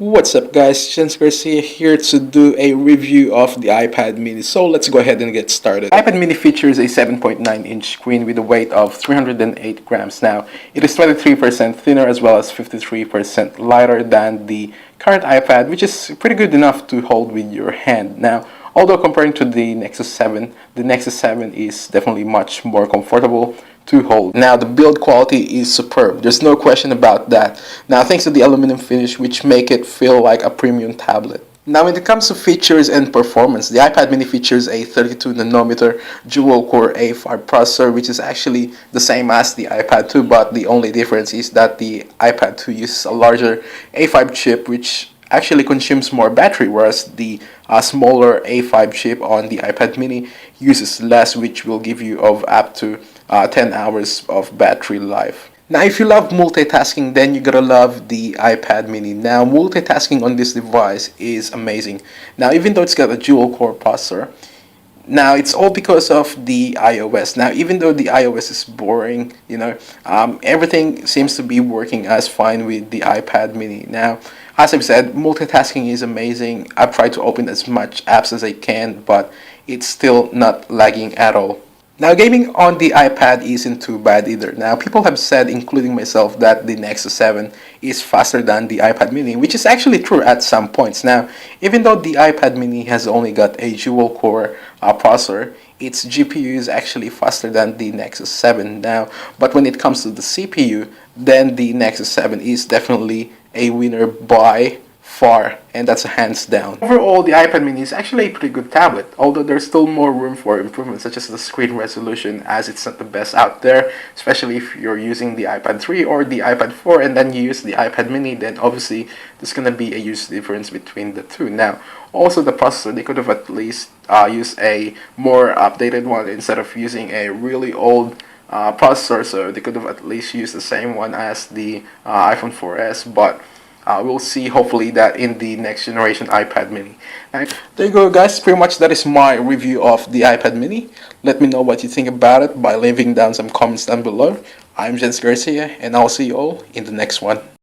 What's up guys, CES Garcia here to do a review of the iPad mini. So let's go ahead and get started. The iPad mini features a 7.9-inch screen with a weight of 308 grams. Now, it is 23% thinner as well as 53% lighter than the current iPad, which is pretty good enough to hold with your hand. Now, although comparing to the Nexus 7, the Nexus 7 is definitely much more comfortable to hold. Now the build quality is superb, there's no question about that. Now thanks to the aluminum finish, which make it feel like a premium tablet. Now when it comes to features and performance, the iPad mini features a 32nm dual-core A5 processor, which is actually the same as the iPad 2, but the only difference is that the iPad 2 uses a larger A5 chip, which actually consumes more battery, whereas the smaller A5 chip on the iPad mini uses less, which will give you of up to 10 hours of battery life. Now if you love multitasking, then you gotta love the iPad mini. Now multitasking on this device is amazing. Now even though it's got a dual core processor, now it's all because of the iOS. Now even though the iOS is boring, everything seems to be working as fine with the iPad mini. Now as I've said, multitasking is amazing. I've tried to open as much apps as I can, but it's still not lagging at all. Now gaming on the iPad isn't too bad either. Now people have said, including myself, that the Nexus 7 is faster than the iPad mini, which is actually true at some points. Now even though the iPad mini has only got a dual core processor, its GPU is actually faster than the Nexus 7 now. But when it comes to the CPU, then the Nexus 7 is definitely a winner by far, and that's a hands down. Overall, the iPad mini is actually a pretty good tablet, although there's still more room for improvement, such as the screen resolution, as it's not the best out there, especially if you're using the iPad 3 or the iPad 4 and then you use the iPad mini. Then obviously there's going to be a huge difference between the two. Now also the processor, they could have at least used a more updated one instead of using a really old processor, so they could have at least used the same one as the iPhone 4S, but we'll see hopefully that in the next generation iPad mini. Right. There you go guys, pretty much that is my review of the iPad mini. Let me know what you think about it by leaving down some comments down below. I'm CES Garcia, and I'll see you all in the next one.